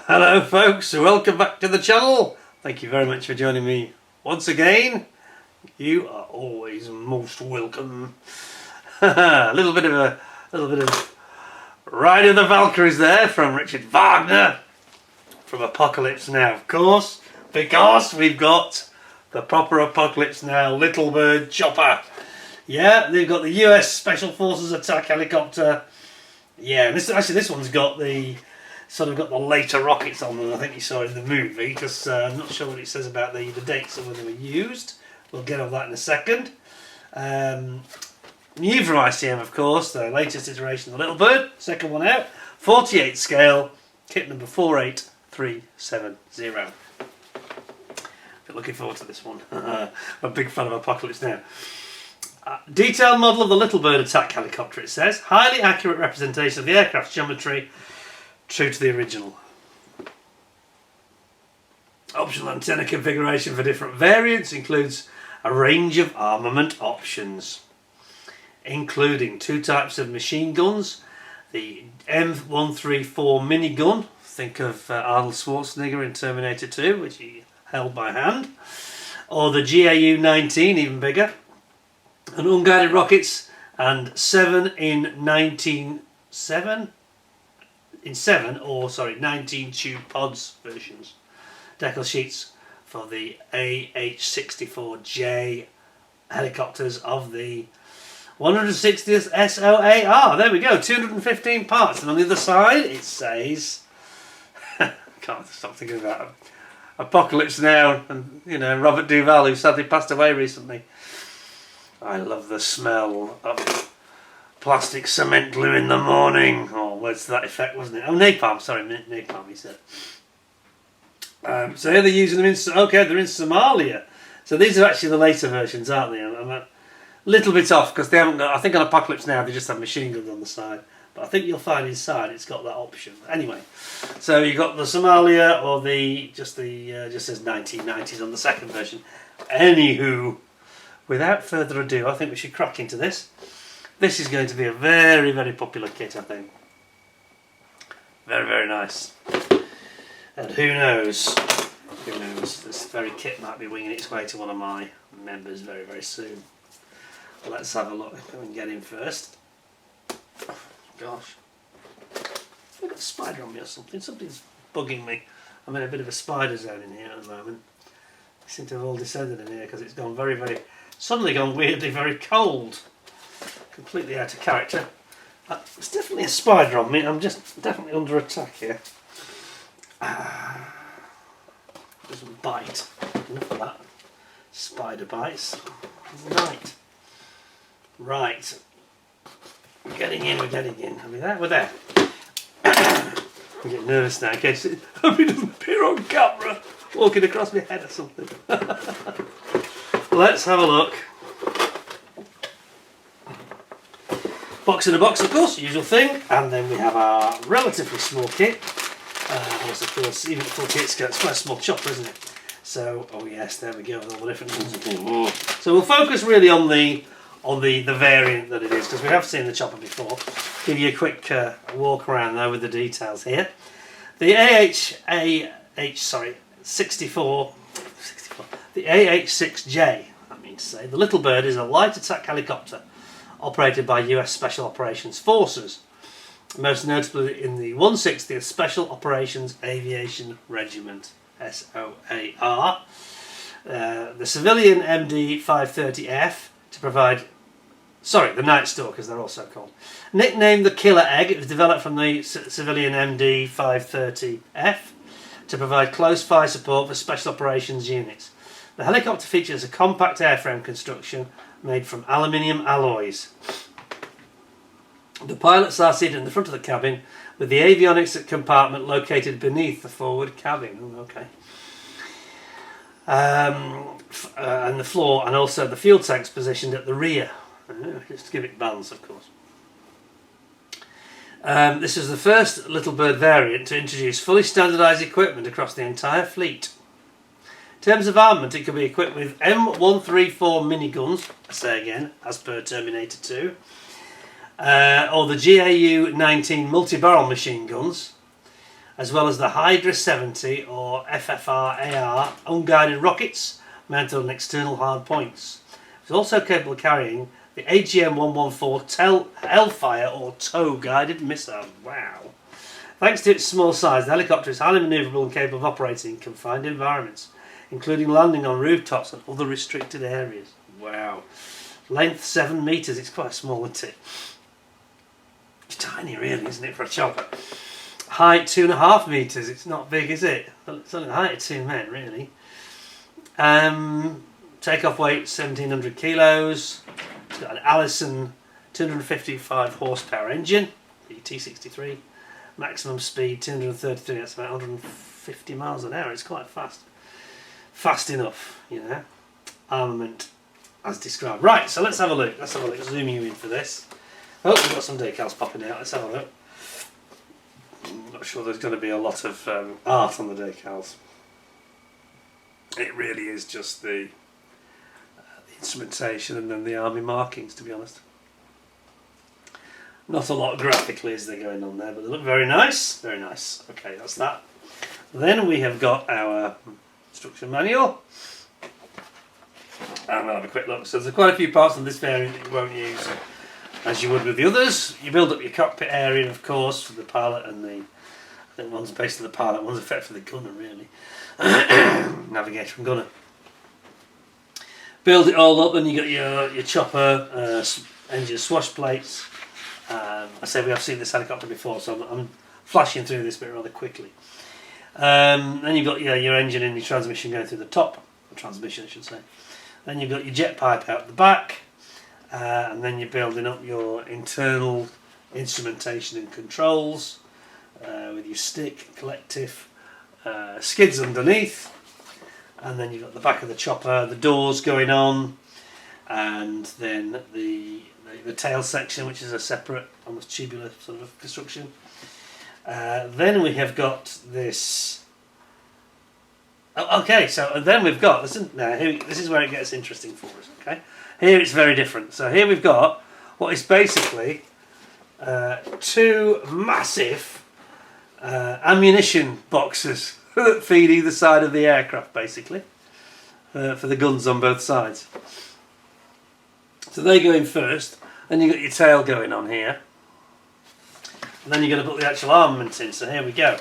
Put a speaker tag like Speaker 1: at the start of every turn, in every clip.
Speaker 1: Hello folks, welcome back to the channel. Thank you very much for joining me once again. You are always most welcome. a little bit of Ride of the Valkyries there from Richard Wagner from Apocalypse Now, of course, because we've got the proper Apocalypse Now Little Bird chopper. Yeah, they've got the US Special Forces attack helicopter. Yeah, this one's got the got the later rockets on them. I think you saw it in the movie, because I'm not sure what it says about the dates of when they were used. We'll get on that in a second. New from ICM, of course, the latest iteration of the Little Bird, second one out, 48 scale, kit number 48370. Looking forward to this one. I'm a big fan of Apocalypse Now. Detailed model of the Little Bird attack helicopter, it says. Highly accurate representation of the aircraft's geometry, true to the original. Optional antenna configuration for different variants includes a range of armament options, including two types of machine guns, the M134 minigun, think of Arnold Schwarzenegger in Terminator 2, which he held by hand, or the GAU-19, even bigger, and unguided rockets, and 19 tube pods versions. Decal sheets for the AH-64J helicopters of the 160th SOAR. There we go, 215 parts. And on the other side it says, can't stop thinking about Apocalypse Now, and Robert Duvall, who sadly passed away recently. I love the smell of plastic cement glue in the morning. Oh, what's that effect, wasn't it? Oh, napalm, sorry, napalm, he said. So here they're using them they're in Somalia. So these are actually the later versions, aren't they? I'm a little bit off, because they haven't got, I think on Apocalypse Now they just have machine guns on the side. But I think you'll find inside it's got that option. Anyway, so you've got the Somalia, or just says 1990s on the second version. Anywho, without further ado, I think we should crack into this. This is going to be a very, very popular kit, I think. Very, very nice. And who knows, this very kit might be winging its way to one of my members very, very soon. Let's have a look if we can get in first. Oh, gosh. I've got a spider on me or something. Something's bugging me. I'm in a bit of a spider zone in here at the moment. I seem to have all descended in here because it's gone suddenly gone weirdly very cold. Completely out of character. There's definitely a spider on me. I'm just definitely under attack here. Doesn't bite. Enough of that. Spider bites. Right. We're getting in. Are we there? We're there. I'm getting nervous now in case it doesn't appear on camera walking across my head or something. Let's have a look. Box in a box, of course, usual thing. And then we have our relatively small kit. Yes, of course, even at full kit scale, it's quite a small chopper, isn't it? So, oh yes, there we go, with all the different ones. So we'll focus really on the variant that it is, because we have seen the chopper before. Give you a quick walk around there with the details here. The the AH-6J, I mean to say, the Little Bird is a light attack helicopter operated by US Special Operations Forces, most notably in the 160th Special Operations Aviation Regiment, SOAR. The civilian MD-530F to provide, the Night Stalkers they're also called. Nicknamed the Killer Egg, it was developed from the civilian MD-530F to provide close fire support for Special Operations units. The helicopter features a compact airframe construction made from aluminium alloys. The pilots are seated in the front of the cabin with the avionics compartment located beneath the forward cabin. Okay. and the floor, and also the fuel tanks positioned at the rear, just to give it balance, of course. This was the first Little Bird variant to introduce fully standardised equipment across the entire fleet. In terms of armament, it could be equipped with M134 miniguns, I say again, as per Terminator 2, or the GAU-19 multi-barrel machine guns, as well as the Hydra 70 or FFR-AR unguided rockets mounted on external hard points. It was also capable of carrying the AGM-114 Hellfire or tow guided missile. Wow. Thanks to its small size, the helicopter is highly manoeuvrable and capable of operating in confined environments, including landing on rooftops and other restricted areas. Wow. Length 7 metres, it's quite small, isn't it? It's tiny really, isn't it, for a chopper? Height 2.5 metres, it's not big, is it? It's only the height of 2 men, really. Takeoff weight 1700 kilos. It's got an Allison 255 horsepower engine, the T63. Maximum speed 233, that's about 150 miles an hour. It's quite fast. Fast enough, you know. Armament as described. Right, so let's have a look. Let's have a look. Zoom you in for this. Oh, we've got some decals popping out. Let's have a look. I'm not sure there's going to be a lot of art on the decals. It really is just the instrumentation and then the army markings, to be honest. Not a lot graphically is there going on there, but they look very nice. Very nice. Okay, that's that. Then we have got our instruction manual. And we'll have a quick look. So there's quite a few parts on this variant that you won't use as you would with the others. You build up your cockpit area, of course, for the pilot and the... I think one's based on the pilot, one's effect for the gunner, really. Navigator and gunner. Build it all up, and you got your chopper, engine swash plates. I say we have seen this helicopter before, so I'm flashing through this bit rather quickly. Then you've got your engine and your transmission going through the top, the transmission I should say. Then you've got your jet pipe out the back, and then you're building up your internal instrumentation and controls with your stick, collective, skids underneath, and then you've got the back of the chopper, the doors going on, and then the tail section, which is a separate, almost tubular sort of construction. Then we have got this. Oh, okay, so then we've got this is where it gets interesting for us. Okay, here it's very different. So here we've got what is basically two massive ammunition boxes that feed either side of the aircraft, basically, for the guns on both sides. So they go in first, then you've got your tail going on here, and then you're going to put the actual armament in. So here we go.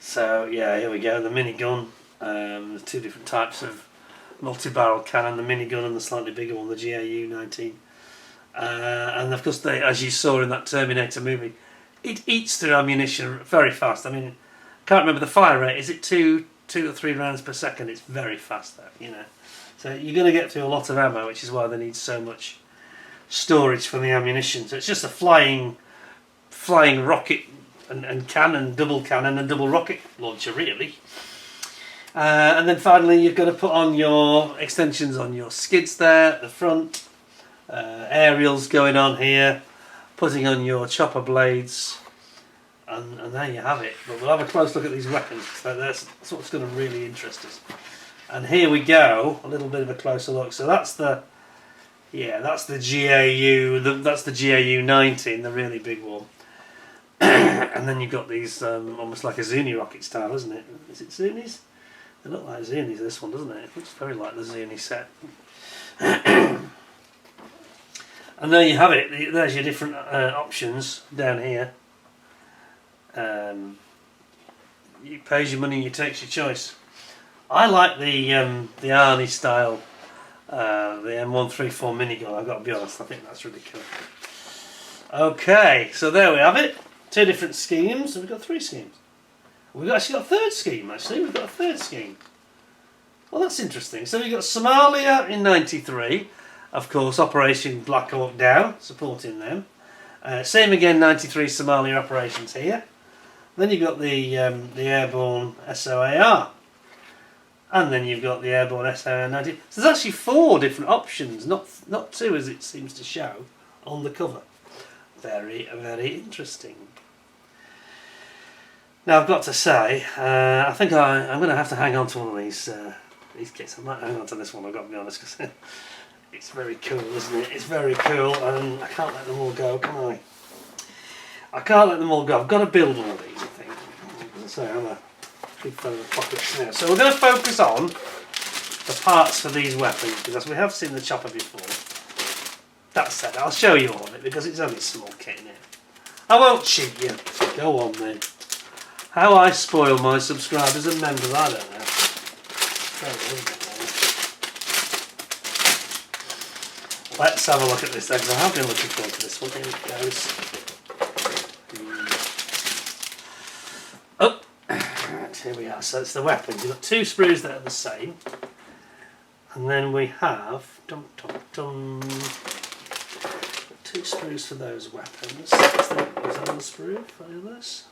Speaker 1: So yeah, here we go, the minigun. There's two different types of multi-barrel cannon, the minigun and the slightly bigger one, the GAU-19. And of course, as you saw in that Terminator movie, it eats through ammunition very fast. I mean, I can't remember the fire rate. Is it two or three rounds per second? It's very fast, that, you know. So you're going to get through a lot of ammo, which is why they need so much storage for the ammunition. So it's just a flying rocket and cannon, double cannon and double rocket launcher, really. And then finally, you've got to put on your extensions on your skids there at the front. Aerials going on here. Putting on your chopper blades, and there you have it. But we'll have a close look at these weapons. So that's what's going to really interest us. And here we go, a little bit of a closer look. So that's the GAU. That's the GAU-19, the really big one. And then you've got these almost like a Zuni rocket style, isn't it? Is it Zunis? They look like Zunis. This one, doesn't it? It looks very like the Zuni set. And there you have it. There's your different options down here. You pays your money, you takes your choice. I like the Arnie style, the M134 minigun. I've got to be honest. I think that's really cool. Okay, so there we have it. Two different schemes. We've got three schemes. We've actually got a third scheme. Actually, we've got a third scheme. Well, that's interesting. So we've got Somalia in '93. Of course, Operation Black Hawk Down, supporting them. Same again, 93 Somalia operations here. Then you've got the airborne SOAR. And then you've got the airborne SAR-90. So there's actually 4 different options, not 2 as it seems to show on the cover. Very, very interesting. Now I've got to say, I think I'm going to have to hang on to one of these kits. I might hang on to this one, I've got to be honest, because it's very cool, isn't it? It's very cool, and I can't let them all go, can I? I can't let them all go. I've got to build one of these, I think. So I'm a big fan of the pockets now. So we're going to focus on the parts for these weapons, because we have seen the chopper before. That said, I'll show you all of it, because it's only a small kit in it. I won't cheat you. Go on then. How I spoil my subscribers and members, I don't know. Let's have a look at this then, because I have been looking forward to this one. Here it goes. Oh, right, here we are. So it's the weapons. You've got 2 sprues that are the same. And then we have 2 sprues for those weapons. Is that on the sprue for the others?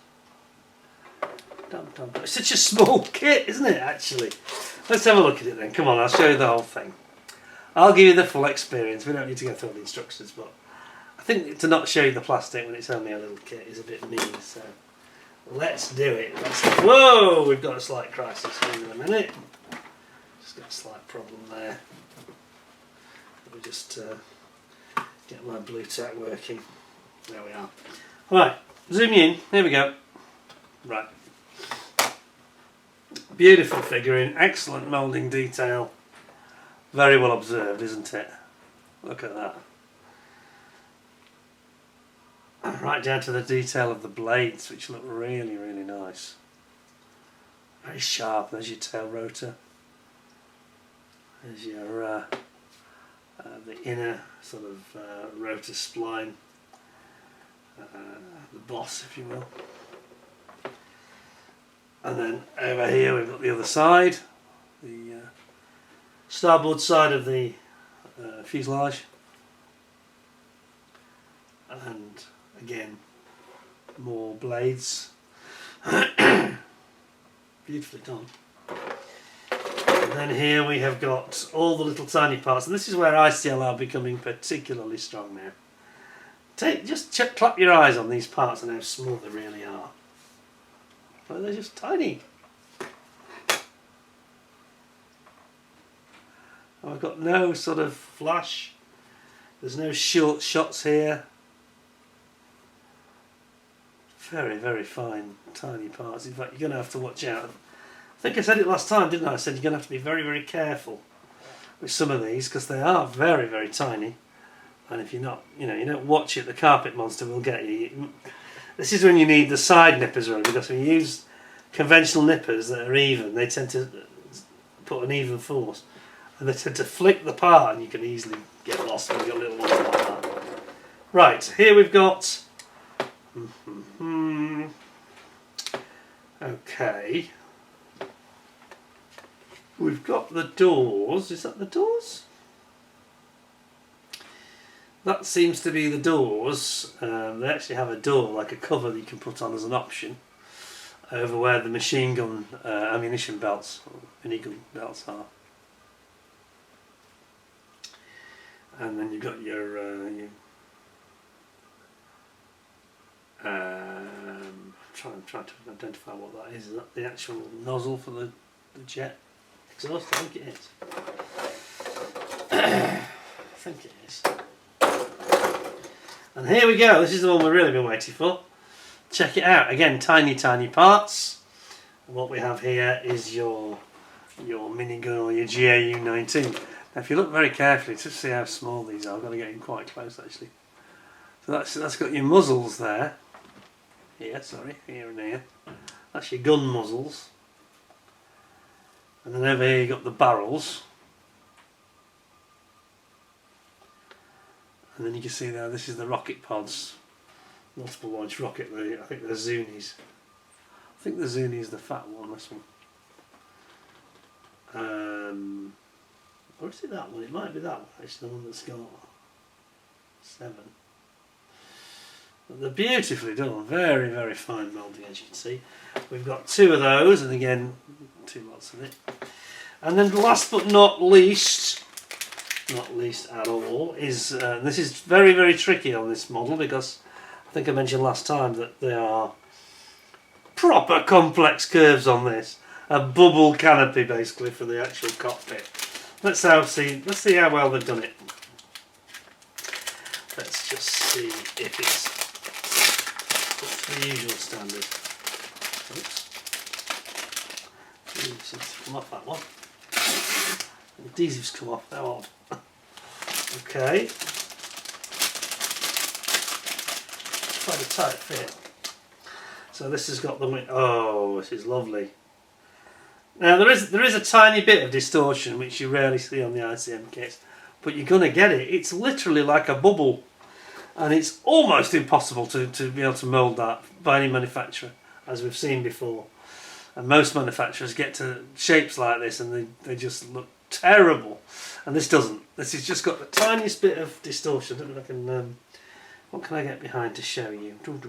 Speaker 1: It's such a small kit, isn't it, actually? Let's have a look at it then. Come on, I'll show you the whole thing. I'll give you the full experience. We don't need to go through all the instructions, but I think to not show you the plastic when it's only a little kit is a bit mean, so let's do it. Whoa! We've got a slight crisis. Hang on a minute. Just got a slight problem there. Let me just get my Bluetooth working. There we are. Right, zoom in. Here we go. Right. Beautiful figurine, excellent moulding detail. Very well observed, isn't it? Look at that. Right down to the detail of the blades, which look really, really nice. Very sharp. There's your tail rotor. There's your the inner sort of rotor spline. The boss, if you will. And then over here we've got the other side, the starboard side of the fuselage, and again more blades. Beautifully done. And then here we have got all the little tiny parts, and this is where ICL are becoming particularly strong now. Just clap your eyes on these parts and how small they really are. Well, they're just tiny. I've got no sort of flash. There's no short shots here. Very, very fine, tiny parts. In fact, you're going to have to watch out. I think I said it last time, didn't I? I said you're going to have to be very, very careful with some of these because they are very, very tiny. And if you're not, you don't watch it, the carpet monster will get you. This is when you need the side nippers really, because when you use conventional nippers that are even, they tend to put an even force, and they tend to flick the part, and you can easily get lost when you've got little ones like that. Right, here we've got. Okay. We've got the doors. Is that the doors? That seems to be the doors. They actually have a door, like a cover that you can put on as an option over where the machine gun ammunition belts, or minigun belts are. And then you've got your trying to identify what that is. Is that the actual nozzle for the jet exhaust? I think it is. I think it is. And here we go. This is the one we've really been waiting for. Check it out. Again, tiny, tiny parts. What we have here is your minigun or your GAU-19. Now, if you look very carefully to see how small these are, I've got to get in quite close actually. So that's got your muzzles there. Here, sorry, here and here. That's your gun muzzles. And then over here you've got the barrels. And then you can see there, this is the rocket pods. Multiple launch rocket, I think they're Zunis. I think the Zuni is the fat one, this one. Or is it that one? It might be that one, actually, the one that's got 7. But they're beautifully done, very, very fine moulding, as you can see. We've got 2 of those, and again, 2 lots of it. And then last but not least at all, is this is very, very tricky on this model, because I think I mentioned last time that there are proper complex curves on this. A bubble canopy basically for the actual cockpit. Let's see how well they've done it. Let's just see if it's the usual standard. Oops. Seems to come off that one. The adhesives come off, how odd. Okay. Quite a tight fit. So this has got the, oh, this is lovely. Now there is a tiny bit of distortion which you rarely see on the ICM kits, but you're going to get it. It's literally like a bubble, and it's almost impossible to be able to mould that by any manufacturer, as we've seen before. And most manufacturers get to shapes like this and they just look terrible, and this doesn't. This has just got the tiniest bit of distortion. I don't know if I can, what can I get behind to show you? Haven't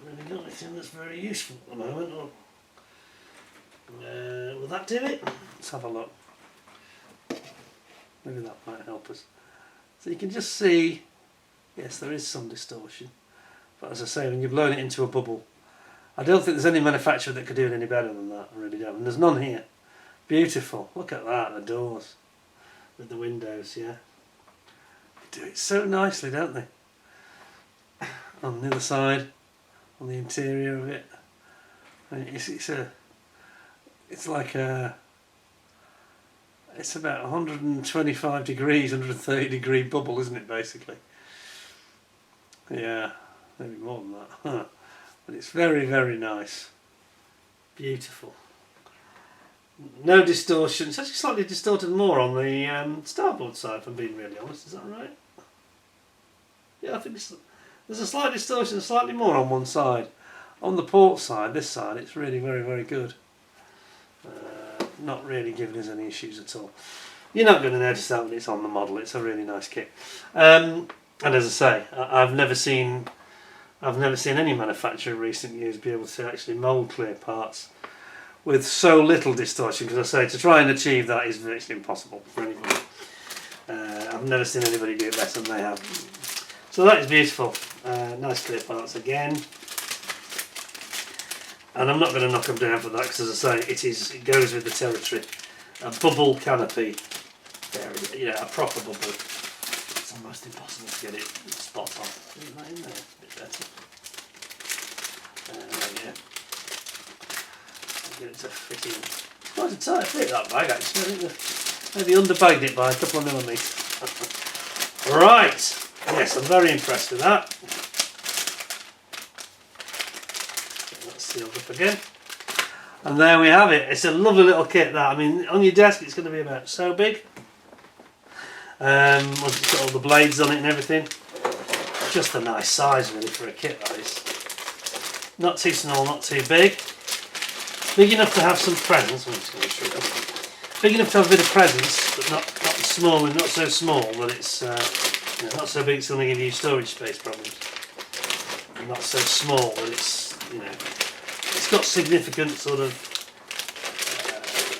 Speaker 1: really got anything that's very useful at the moment. Will that do it? Let's have a look. Maybe that might help us. So you can just see, yes, there is some distortion, but as I say, when you've blown it into a bubble, I don't think there's any manufacturer that could do it any better than that. I really don't. And there's none here. Beautiful. Look at that, the doors with the windows. Yeah, they do it so nicely, don't they? On the other side, on the interior of it, and it's like a, it's about 125 degrees, 130 degree bubble, isn't it, basically? Yeah, maybe more than that. Huh. But it's very, very nice. Beautiful. No distortion. It's actually slightly distorted more on the starboard side, if I'm being really honest. Is that right? Yeah, I think there's a slight distortion, slightly more on one side. On the port side, this side, it's really very, very good. Not really giving us any issues at all. You're not going to notice that when it's on the model. It's a really nice kit. And as I say, I've never seen any manufacturer in recent years be able to actually mould clear parts with so little distortion, because I say to try and achieve that is virtually impossible for anybody. I've never seen anybody do it better than they have. So that is beautiful. Nice clear parts again. And I'm not going to knock them down for that, because as I say, it goes with the territory. A bubble canopy, a proper bubble. It's almost impossible to get it spot on. Isn't that in there? It's a bit better. There we go. Get it to fit in. It's quite a tight fit, that bag, actually. I think maybe underbagged it by a couple of millimetres. Right. Yes, I'm very impressed with that. That's sealed up again. And there we have it. It's a lovely little kit, that. I mean, on your desk it's going to be about so big. Once it's got all the blades on it and everything. Just a nice size, really, for a kit, that is. Not too small, not too big. Big enough to have some presence. I'm just going to shrink up. Big enough to have a bit of presence, but not small and not so small that it's not so big it's going to give you storage space problems. And not so small that it's it's got significant sort of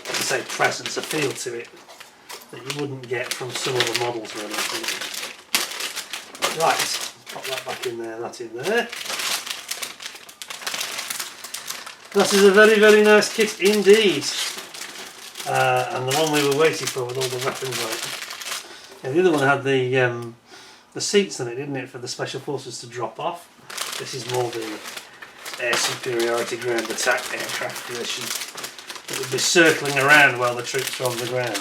Speaker 1: as I say, presence, a feel to it that you wouldn't get from some other models really. Right, pop that back in there, that in there. That is a very, very nice kit indeed. And the one we were waiting for with all the weapons on it. Yeah, the other one had the seats on it, didn't it, for the Special Forces to drop off. This is more the air superiority ground attack aircraft version. It would be circling around while the troops are on the ground,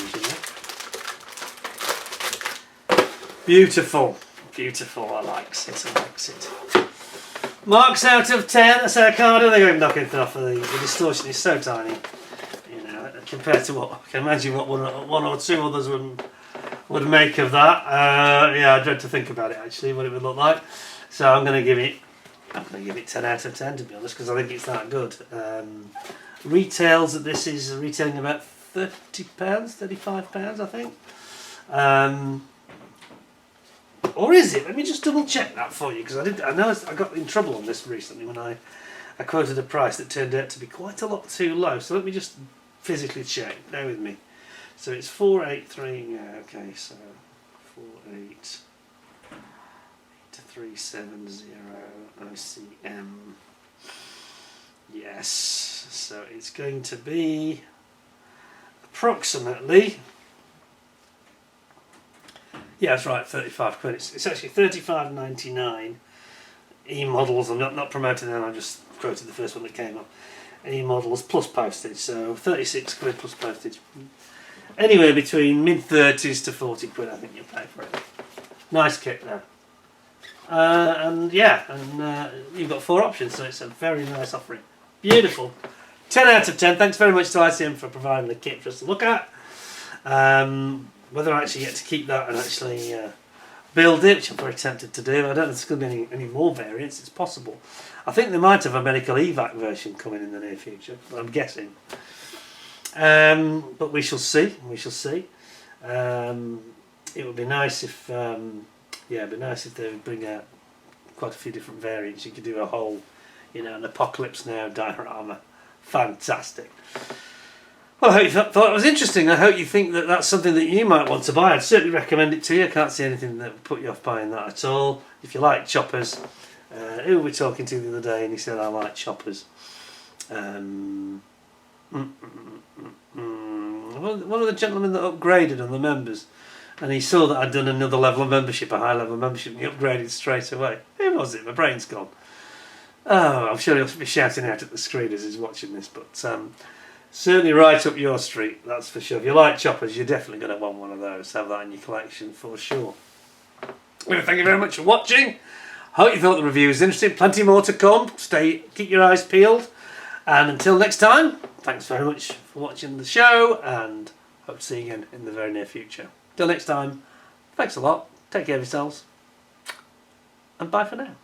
Speaker 1: Beautiful, beautiful. I likes it. Marks out of 10. So I can't do. They're going knocking off. The distortion is so tiny, compared to what I can imagine what one or two others would make of that. Yeah, I dread to think about it actually, what it would look like. So I'm going to give it 10 out of 10 to be honest, because I think it's that good. Retails that this is retailing about £30, £35, I think. Or is it? Let me just double check that for you, because I know I got in trouble on this recently when I quoted a price that turned out to be quite a lot too low. So let me just physically check. Bear with me. So it's 483. Yeah, okay. So 48370 ICM. Yes. So it's going to be approximately. Yeah, that's right. 35 quid. It's actually 35.99. E-models. I'm not promoting them. I just quoted the first one that came up. E-models plus postage. So 36 quid plus postage. Anywhere between mid-30s to 40 quid, I think you'll pay for it. Nice kit there. And you've got 4 options, so it's a very nice offering. Beautiful. 10 out of 10. Thanks very much to ICM for providing the kit for us to look at. Whether I actually get to keep that and actually build it, which I'm very tempted to do. I don't know if there's going to be any more variants. It's possible. I think they might have a medical evac version coming in the near future. I'm guessing. But we shall see. We shall see. It would be nice if, it'd be nice if they would bring out quite a few different variants. You could do a whole, an Apocalypse Now diorama. Fantastic. Well, I hope you thought it was interesting. I hope you think that that's something that you might want to buy. I'd certainly recommend it to you. I can't see anything that would put you off buying that at all. If you like choppers, who were we talking to the other day and he said I like choppers. One of the gentlemen that upgraded on the members, and he saw that I'd done another level of membership, a high level of membership, and he upgraded straight away. Who was it? My brain's gone. Oh, I'm sure he'll be shouting out at the screen as he's watching this, but certainly right up your street, that's for sure. If you like choppers, you're definitely going to want one of those. Have that in your collection for sure. Well, thank you very much for watching. Hope you thought the review was interesting. Plenty more to come. Keep your eyes peeled. And until next time, thanks very much for watching the show, and hope to see you again in the very near future. Till next time, thanks a lot. Take care of yourselves, and bye for now.